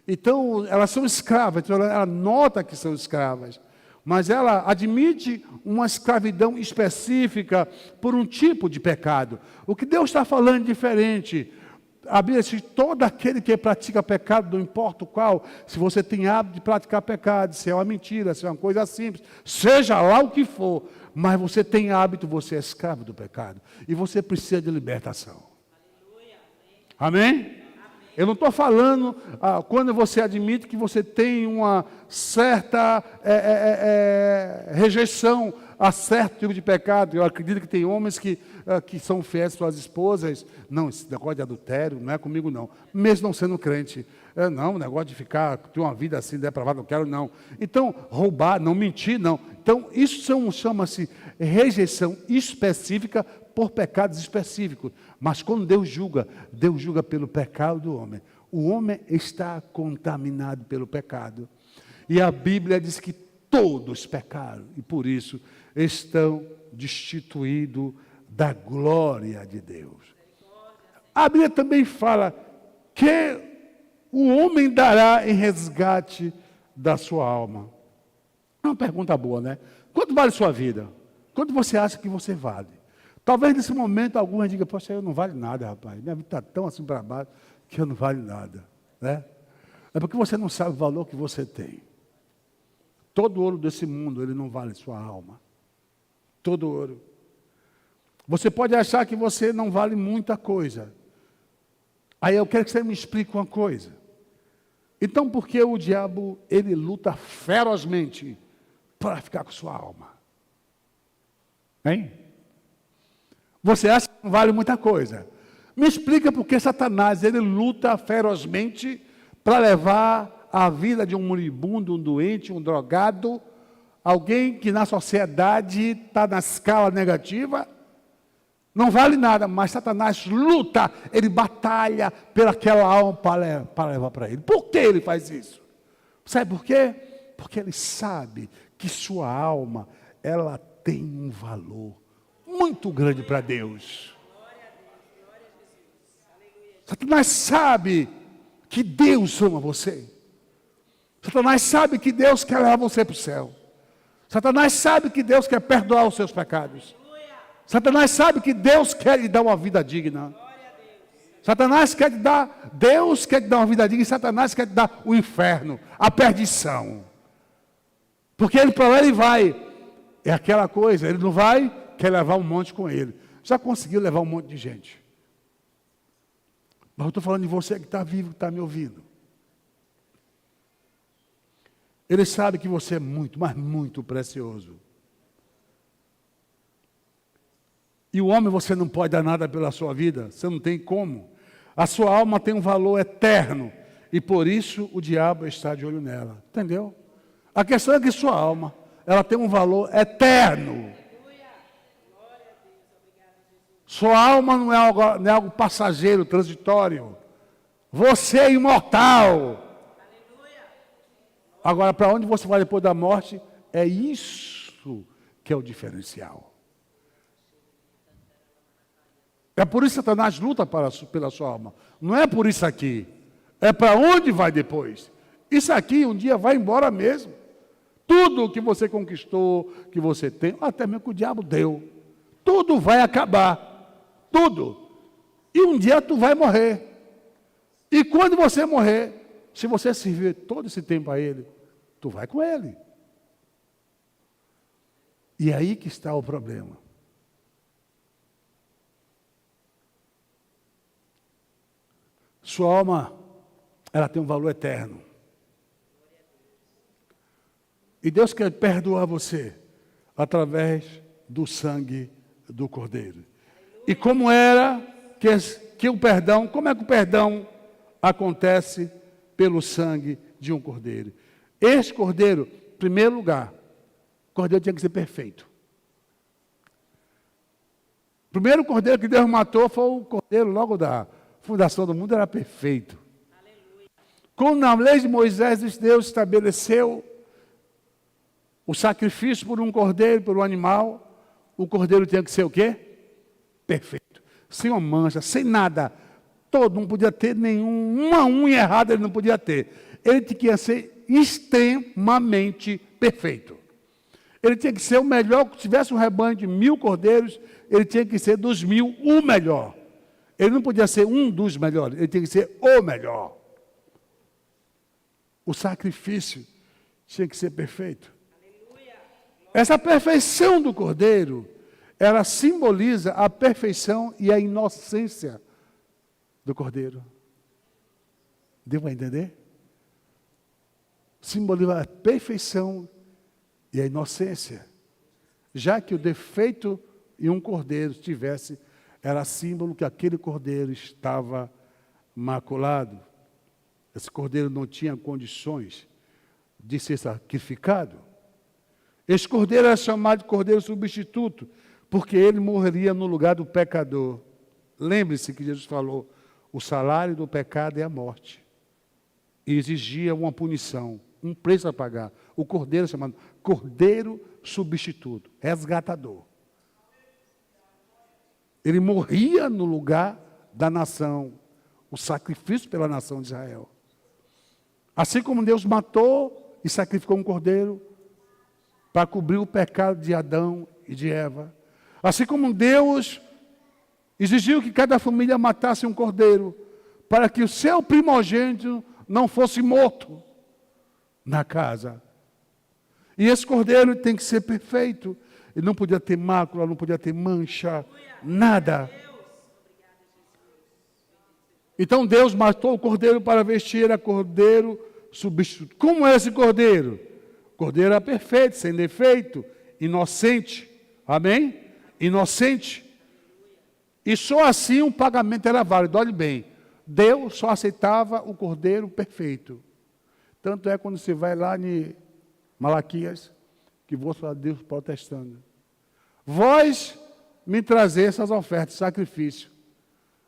Então, elas são escravas, então ela nota que são escravas, mas ela admite uma escravidão específica por um tipo de pecado. O que Deus está falando é diferente. A Bíblia diz, todo aquele que pratica pecado, não importa o qual, se você tem hábito de praticar pecado, se é uma mentira, se é uma coisa simples, seja lá o que for, mas você tem hábito, você é escravo do pecado, e você precisa de libertação. Aleluia. Amém? Amém? Eu não estou falando quando você admite que você tem uma certa rejeição a certo tipo de pecado. Eu acredito que tem homens que são fiéis às suas esposas. Não, esse negócio de adultério não é comigo não. Mesmo não sendo crente. Não, o negócio de ter uma vida assim depravada, não quero não. Então, roubar, não mentir, não. Então, isso chama-se rejeição específica por pecados específicos. Mas quando Deus julga pelo pecado do homem. O homem está contaminado pelo pecado. E a Bíblia diz que todos pecaram e por isso estão destituídos da glória de Deus. A Bíblia também fala que o homem dará em resgate da sua alma. É uma pergunta boa, né? Quanto vale sua vida? Quanto você acha que você vale? Talvez nesse momento alguns digam, poxa, eu não vale nada, rapaz. Minha vida está tão assim para baixo que eu não vale nada. Né? É porque você não sabe o valor que você tem. Todo ouro desse mundo, ele não vale sua alma. Todo ouro. Você pode achar que você não vale muita coisa. Aí eu quero que você me explique uma coisa. Então, por que o diabo, ele luta ferozmente para ficar com sua alma? Hein? Você acha que não vale muita coisa. Me explica por que Satanás, ele luta ferozmente para levar a vida de um moribundo, um doente, um drogado, alguém que na sociedade está na escala negativa, não vale nada, mas Satanás luta, ele batalha pelaquela alma para levar para ele. Por que ele faz isso? Sabe por quê? Porque ele sabe que sua alma, ela tem um valor muito grande para Deus. Satanás sabe que Deus ama você. Satanás sabe que Deus quer levar você para o céu. Satanás sabe que Deus quer perdoar os seus pecados. Satanás sabe que Deus quer lhe dar uma vida digna. Deus quer te dar uma vida digna e Satanás quer te dar o inferno, a perdição. Porque para lá ele vai. É aquela coisa, ele não vai, quer levar um monte com ele. Já conseguiu levar um monte de gente. Mas eu estou falando de você que está vivo, que está me ouvindo. Ele sabe que você é muito, mas muito precioso. E o homem, você não pode dar nada pela sua vida, você não tem como. A sua alma tem um valor eterno, e por isso o diabo está de olho nela. Entendeu? A questão é que sua alma, ela tem um valor eterno. Sua alma não é algo passageiro, transitório. Você é imortal. Agora, para onde você vai depois da morte, é isso que é o diferencial. É por isso que Satanás luta pela sua alma. Não é por isso aqui. É para onde vai depois. Isso aqui um dia vai embora mesmo. Tudo que você conquistou, que você tem, até mesmo que o diabo deu. Tudo vai acabar. Tudo. E um dia tu vai morrer. E quando você morrer, se você servir todo esse tempo a ele, tu vai com ele. E é aí que está o problema. Sua alma, ela tem um valor eterno. E Deus quer perdoar você através do sangue do Cordeiro. E como era que o perdão, como é que o perdão acontece pelo sangue de um cordeiro? Esse cordeiro, em primeiro lugar, o cordeiro tinha que ser perfeito. O primeiro cordeiro que Deus matou foi o cordeiro logo da fundação do mundo, era perfeito. Aleluia. Como na lei de Moisés, Deus estabeleceu o sacrifício por um cordeiro, por um animal, o cordeiro tinha que ser o quê? Perfeito. Sem uma mancha, sem nada. Todo, não podia ter uma unha errada, ele não podia ter. Ele tinha que ser extremamente perfeito. Ele tinha que ser o melhor. Se tivesse um rebanho de 1000 cordeiros, ele tinha que ser dos 1000 o melhor. Ele não podia ser um dos melhores, ele tinha que ser o melhor. O sacrifício tinha que ser perfeito. Aleluia. Essa perfeição do cordeiro, ela simboliza a perfeição e a inocência do cordeiro. Deu para entender? Simboliza a perfeição e a inocência. Já que o defeito em um cordeiro tivesse, era símbolo que aquele cordeiro estava maculado. Esse cordeiro não tinha condições de ser sacrificado. Esse cordeiro era chamado de cordeiro substituto, porque ele morreria no lugar do pecador. Lembre-se que Jesus falou, o salário do pecado é a morte. E exigia uma punição, um preço a pagar. O cordeiro é chamado cordeiro substituto, resgatador. Ele morria no lugar da nação, o sacrifício pela nação de Israel. Assim como Deus matou e sacrificou um cordeiro para cobrir o pecado de Adão e de Eva. Assim como Deus exigiu que cada família matasse um cordeiro para que o seu primogênito não fosse morto na casa. E esse cordeiro tem que ser perfeito. Ele não podia ter mácula, não podia ter mancha, nada. Então Deus matou o cordeiro para vestir a cordeiro substituto. Como é esse cordeiro? O cordeiro era perfeito, sem defeito, inocente. Amém? Inocente. E só assim o pagamento era válido. Olhe bem, Deus só aceitava o cordeiro perfeito. Tanto é quando você vai lá em Malaquias, que vou falar Deus protestando. Vós me trazer essas ofertas, sacrifício.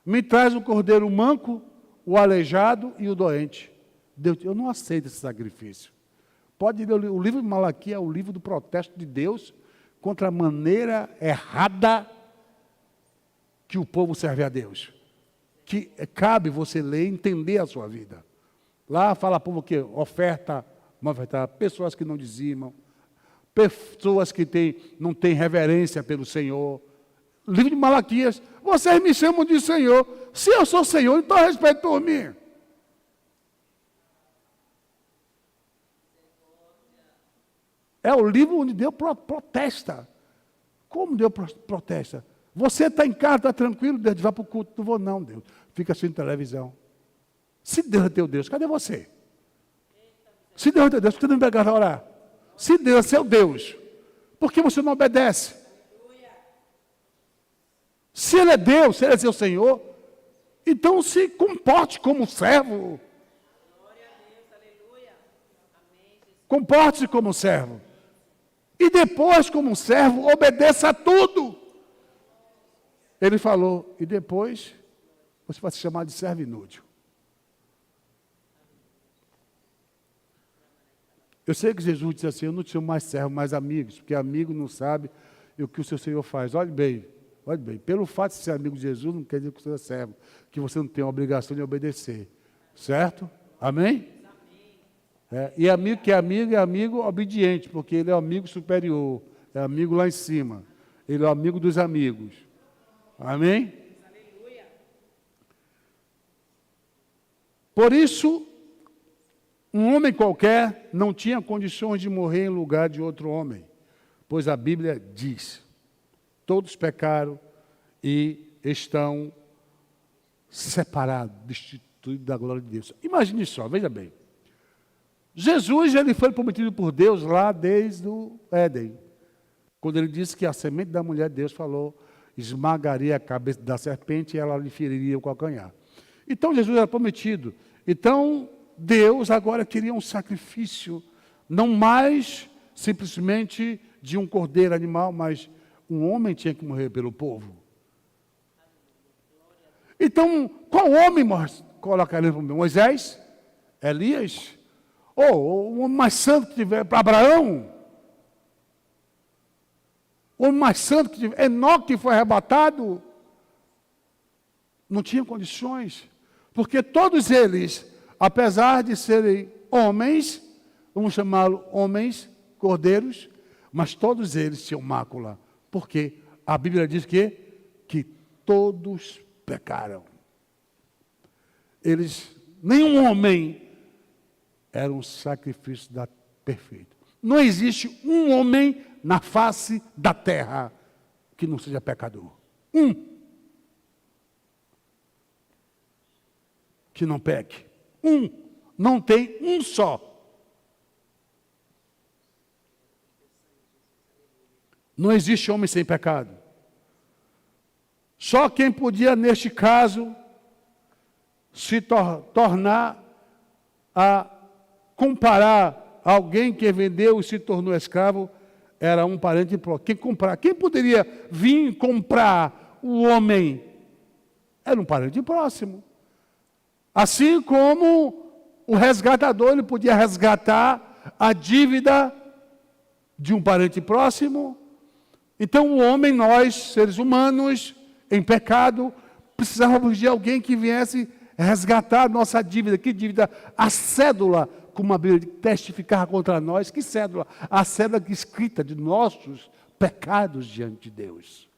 Me traz o cordeiro manco, o aleijado e o doente. Deus, eu não aceito esse sacrifício. Pode ler o livro de Malaquias, é o livro do protesto de Deus contra a maneira errada que o povo serve a Deus. Que cabe você ler e entender a sua vida. Lá fala povo que oferta, pessoas que não dizimam, pessoas que não têm reverência pelo Senhor. Livro de Malaquias, vocês me chamam de Senhor. Se eu sou Senhor, então respeito por mim. É o livro onde Deus protesta. Como Deus protesta? Você está em casa, está tranquilo, Deus vai para o culto. Não vou não, Deus. Fica assistindo televisão. Se Deus é teu Deus, cadê você? Se Deus é teu Deus, por que não me pegar a orar? Se Deus é seu Deus, por que você não obedece? Se Ele é Deus, se Ele é seu Senhor, então se comporte como servo. Comporte-se como servo. E depois, como servo, obedeça a tudo. Ele falou, e depois você vai se chamar de servo inútil. Eu sei que Jesus disse assim, eu não te chamo mais servo, mais amigos, porque amigo não sabe o que o seu Senhor faz. Olhe bem, pelo fato de ser amigo de Jesus, não quer dizer que você é servo, que você não tem a obrigação de obedecer. Certo? Amém? E amigo que é amigo obediente, porque ele é o amigo superior, é amigo lá em cima. Ele é o amigo dos amigos. Amém? Por isso, um homem qualquer não tinha condições de morrer em lugar de outro homem, pois a Bíblia diz, todos pecaram e estão separados, destituídos da glória de Deus. Imagine só, veja bem. Jesus, ele foi prometido por Deus lá desde o Éden. Quando ele disse que a semente da mulher, Deus falou, esmagaria a cabeça da serpente e ela lhe feriria o calcanhar. Então, Jesus era prometido. Então, Deus agora queria um sacrifício, não mais simplesmente de um cordeiro animal, mas um homem tinha que morrer pelo povo. Então, qual homem colocaria para Moisés? Elias? Ou o homem mais santo que tiver para Abraão? O homem mais santo que tiver, Enoque, que foi arrebatado, não tinha condições, porque todos eles, apesar de serem homens, vamos chamá-los homens, cordeiros, mas todos eles tinham mácula, porque a Bíblia diz que todos pecaram. Nenhum homem era um sacrifício perfeito. Não existe um homem na face da terra que não seja pecador. Que não peque. Um. Não tem um só. Não existe homem sem pecado. Só quem podia, neste caso, se tornar a comparar alguém que vendeu e se tornou escravo, era um parente próximo. Quem poderia vir comprar o homem? Era um parente próximo. Assim como o resgatador, ele podia resgatar a dívida de um parente próximo. Então o homem, nós, seres humanos, em pecado, precisávamos de alguém que viesse resgatar a nossa dívida. Que dívida? A cédula, como a Bíblia testificar contra nós. Que cédula? A cédula escrita de nossos pecados diante de Deus.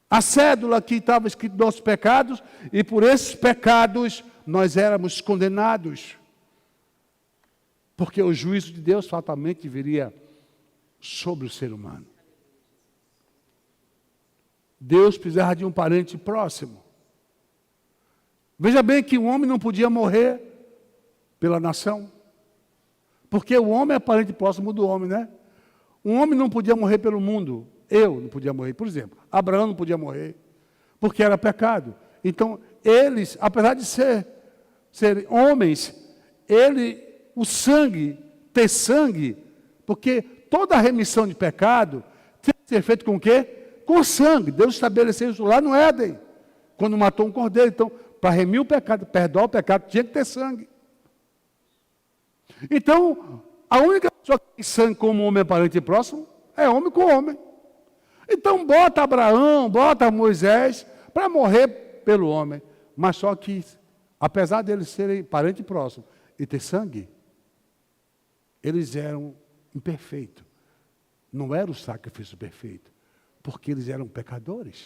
A cédula que estava escrita de nossos pecados, e por esses pecados nós éramos condenados. Porque o juízo de Deus fatalmente viria sobre o ser humano. Deus precisava de um parente próximo. Veja bem que o homem não podia morrer pela nação. Porque o homem é parente próximo do homem, né? Um homem não podia morrer pelo mundo. Eu não podia morrer, por exemplo. Abraão não podia morrer, porque era pecado. Então, eles, apesar de serem homens, o sangue, ter sangue, porque toda a remissão de pecado tem que ser feita com o quê? Com sangue. Deus estabeleceu isso lá no Éden, quando matou um cordeiro. Então, para remir o pecado, perdoar o pecado, tinha que ter sangue. Então, a única pessoa que tem sangue como homem é parente próximo, é homem com homem. Então, bota Abraão, bota Moisés, para morrer pelo homem. Mas só que, apesar deles serem parente próximo e ter sangue, eles eram imperfeitos. Não era o sacrifício perfeito, porque eles eram pecadores.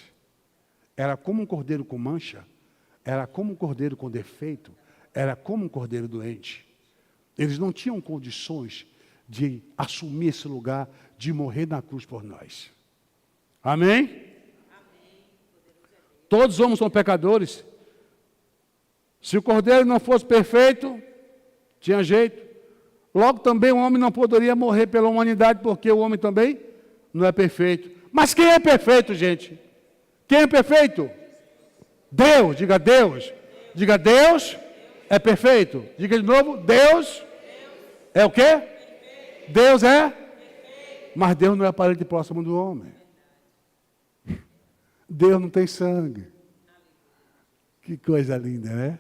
Era como um cordeiro com mancha, era como um cordeiro com defeito, era como um cordeiro doente. Eles não tinham condições de assumir esse lugar, de morrer na cruz por nós. Amém? Amém. Todos homens são pecadores. Se o cordeiro não fosse perfeito, tinha jeito. Logo também o homem não poderia morrer pela humanidade, porque o homem também não é perfeito. Mas quem é perfeito, gente? Quem é perfeito? Deus, diga Deus. Diga Deus é perfeito. Diga de novo, Deus é o quê? Deus é? Mas Deus não é parente próximo do homem. Deus não tem sangue. Que coisa linda, né?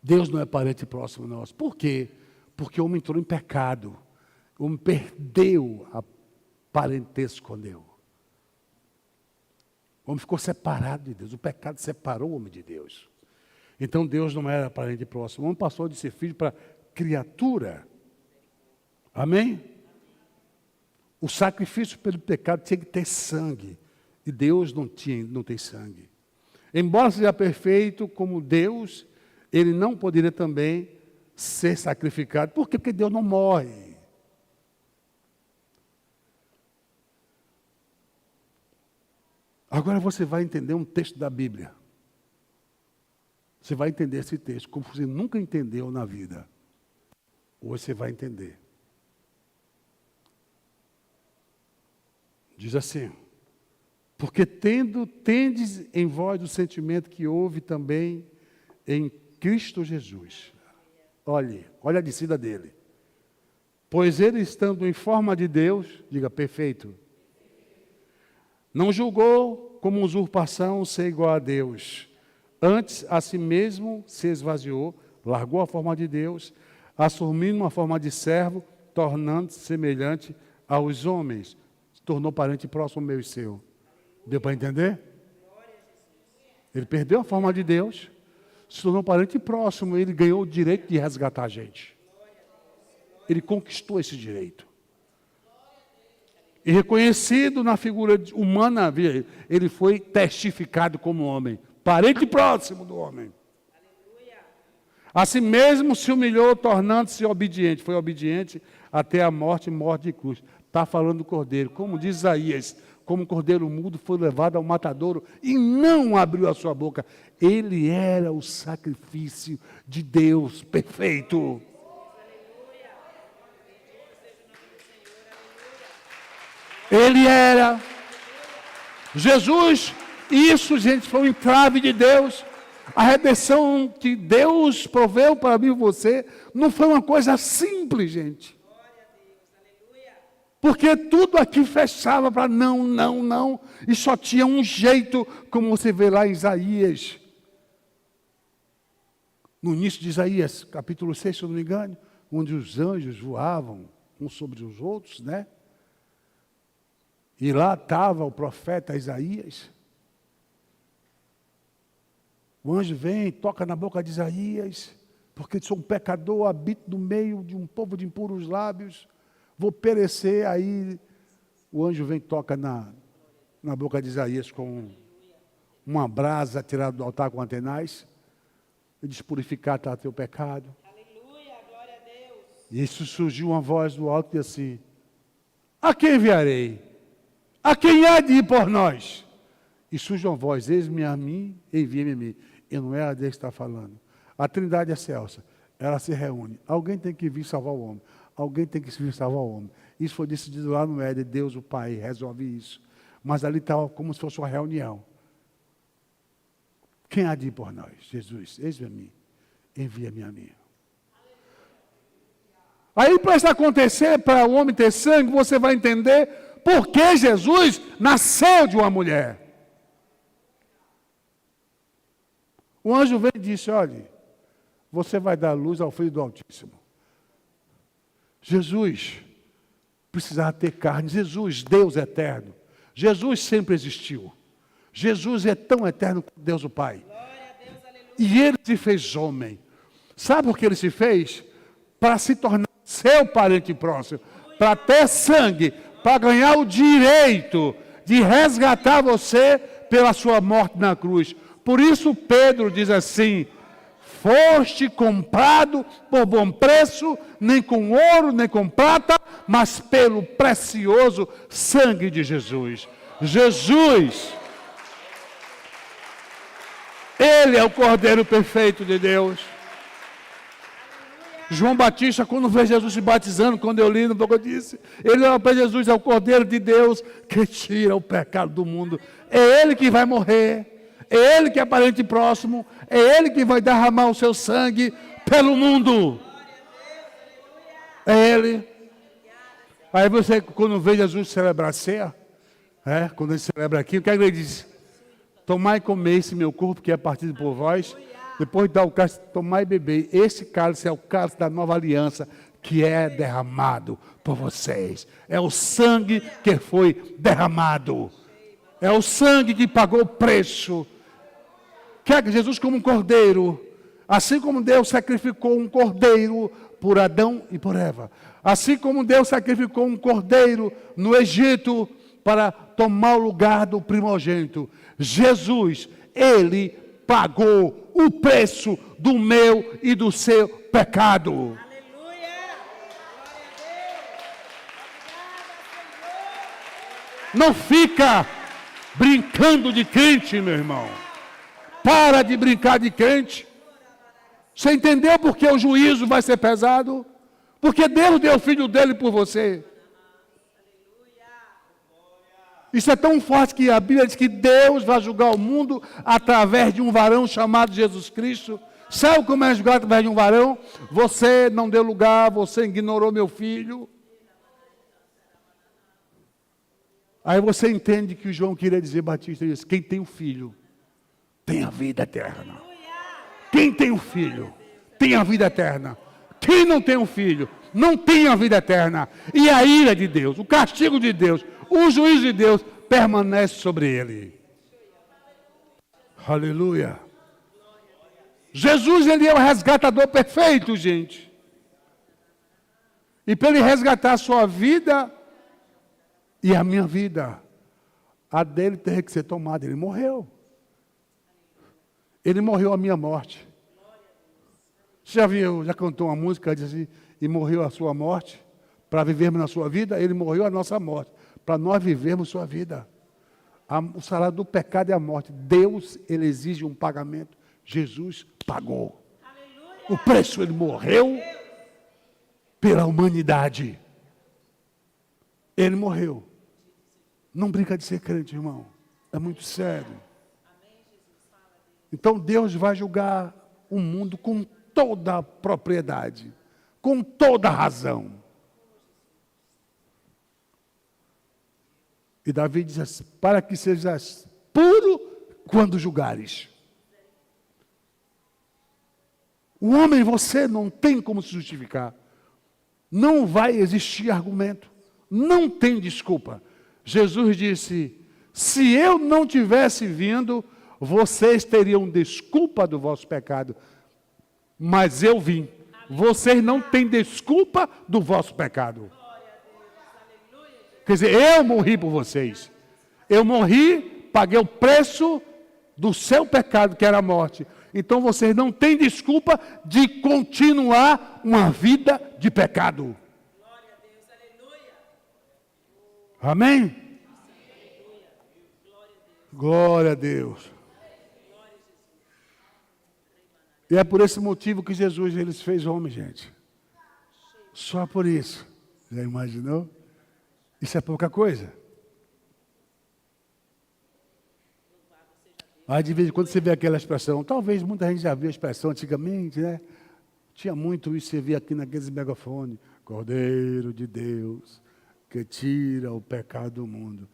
Deus não é parente próximo nosso. Por quê? Porque o homem entrou em pecado. O homem perdeu a parentesco com Deus. O homem ficou separado de Deus. O pecado separou o homem de Deus. Então Deus não era parente próximo. O homem passou de ser filho para criatura. Amém? O sacrifício pelo pecado tinha que ter sangue. E Deus não tem sangue. Embora seja perfeito como Deus, ele não poderia também ser sacrificado. Por quê? Porque Deus não morre. Agora você vai entender um texto da Bíblia. Você vai entender esse texto como você nunca entendeu na vida. Hoje você vai entender. Diz assim: porque tendes em vós o sentimento que houve também em Cristo Jesus. Olha a descida dele. Pois ele, estando em forma de Deus, diga perfeito, não julgou como usurpação ser igual a Deus. Antes, a si mesmo se esvaziou, largou a forma de Deus, assumindo uma forma de servo, tornando-se semelhante aos homens. Se tornou parente próximo meu e seu. Deu para entender? Ele perdeu a forma de Deus, se tornou parente próximo, ele ganhou o direito de resgatar a gente. Ele conquistou esse direito. E reconhecido na figura humana, ele foi testificado como homem, parente próximo do homem. Assim mesmo se humilhou, tornando-se obediente. Foi obediente até a morte de cruz. Está falando do Cordeiro. Como diz Isaías, como cordeiro mudo, foi levado ao matadouro e não abriu a sua boca. Ele era o sacrifício de Deus perfeito. Ele era. Jesus, isso, gente, foi um entrave de Deus. A redenção que Deus proveu para mim e você não foi uma coisa simples, gente. Porque tudo aqui fechava para não, não, não. E só tinha um jeito, como você vê lá em Isaías. No início de Isaías, capítulo 6, se eu não me engano, onde os anjos voavam uns sobre os outros, né? E lá estava o profeta Isaías. O anjo vem, toca na boca de Isaías, porque sou um pecador, habito no meio de um povo de impuros lábios, vou perecer. Aí o anjo vem, toca na boca de Isaías com uma brasa tirada do altar com antenais, e diz: purificar está teu pecado. Aleluia, glória a Deus. E isso surgiu uma voz do alto e assim: a quem enviarei? A quem há de ir por nós? E surge uma voz: eis-me a mim, envia-me a mim. E não é a Deus que está falando. A Trindade é excelsa. Ela se reúne. Alguém tem que vir salvar o homem. Alguém tem que vir salvar o homem. Isso foi decidido lá no Éden. Deus, o Pai, resolve isso. Mas ali estava como se fosse uma reunião. Quem há de ir por nós? Jesus, eis-me a mim, envia-me a mim. Aí, para isso acontecer, para o homem ter sangue, você vai entender por que Jesus nasceu de uma mulher. O anjo veio e disse: olhe, você vai dar luz ao Filho do Altíssimo. Jesus precisava ter carne. Jesus, Deus eterno. Jesus sempre existiu. Jesus é tão eterno como Deus o Pai. E Ele se fez homem. Sabe por que Ele se fez? Para se tornar seu parente próximo. Para ter sangue. Para ganhar o direito de resgatar você pela sua morte na cruz. Por isso Pedro diz assim: foste comprado por bom preço, nem com ouro, nem com prata, mas pelo precioso sangue de Jesus. Jesus, Ele é o Cordeiro perfeito de Deus. João Batista, quando vê Jesus se batizando, quando eu li no pouco eu disse, ele olha para Jesus: é o Cordeiro de Deus que tira o pecado do mundo. É Ele que vai morrer. É Ele que é parente próximo. É Ele que vai derramar o seu sangue pelo mundo. É Ele. Aí você, quando vê Jesus celebrar a ceia, quando ele celebra aqui, o que ele diz? Tomai e comei esse meu corpo que é partido por vós. Depois de dar o cálice, tomai e bebei. Esse cálice é o cálice da nova aliança que é derramado por vocês. É o sangue que foi derramado. É o sangue que pagou o preço. Que Jesus, como um cordeiro, assim como Deus sacrificou um cordeiro por Adão e por Eva, assim como Deus sacrificou um cordeiro no Egito para tomar o lugar do primogênito, Jesus, Ele pagou o preço do meu e do seu pecado. Não fica brincando de crente, meu irmão. Para de brincar de crente. Você entendeu por que o juízo vai ser pesado? Porque Deus deu o filho dele por você. Isso é tão forte que a Bíblia diz que Deus vai julgar o mundo através de um varão chamado Jesus Cristo. Sabe como é julgado através de um varão? Você não deu lugar, você ignorou meu filho. Aí você entende que o João queria dizer, Batista disse: quem tem o filho tem a vida eterna. Quem tem o filho tem a vida eterna. Quem não tem o filho não tem a vida eterna. E a ira de Deus, o castigo de Deus, o juízo de Deus permanece sobre ele. Aleluia. Jesus, ele é o resgatador perfeito, gente. E para ele resgatar a sua vida e a minha vida, a dele teve que ser tomada. Ele morreu. Ele morreu a minha morte. Você já viu, já cantou uma música, diz assim: e morreu a sua morte para vivermos na sua vida? Ele morreu a nossa morte para nós vivermos sua vida. O salário do pecado é a morte. Deus, ele exige um pagamento. Jesus pagou. O preço, ele morreu pela humanidade. Ele morreu. Não brinca de ser crente, irmão. É muito sério. Então Deus vai julgar o mundo com toda a propriedade, com toda a razão. E Davi diz assim, para que sejas puro quando julgares. O homem, você não tem como se justificar. Não vai existir argumento. Não tem desculpa. Jesus disse, se eu não tivesse vindo, vocês teriam desculpa do vosso pecado. Mas eu vim. Vocês não têm desculpa do vosso pecado. Quer dizer, eu morri por vocês. Eu morri, paguei o preço do seu pecado, que era a morte. Então vocês não têm desculpa de continuar uma vida de pecado. Amém? Glória a Deus. E é por esse motivo que Jesus ele se fez homem, gente. Só por isso. Já imaginou? Isso é pouca coisa. Aí de vez em quando você vê aquela expressão, talvez muita gente já viu a expressão antigamente, né? Tinha muito isso, você via aqui naqueles megafones. Cordeiro de Deus, que tira o pecado do mundo.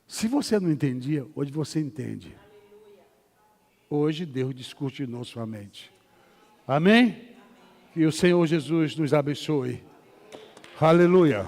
Se você não entendia, hoje você entende. Hoje Deus discute em sua mente. Amém? Que o Senhor Jesus nos abençoe. Aleluia.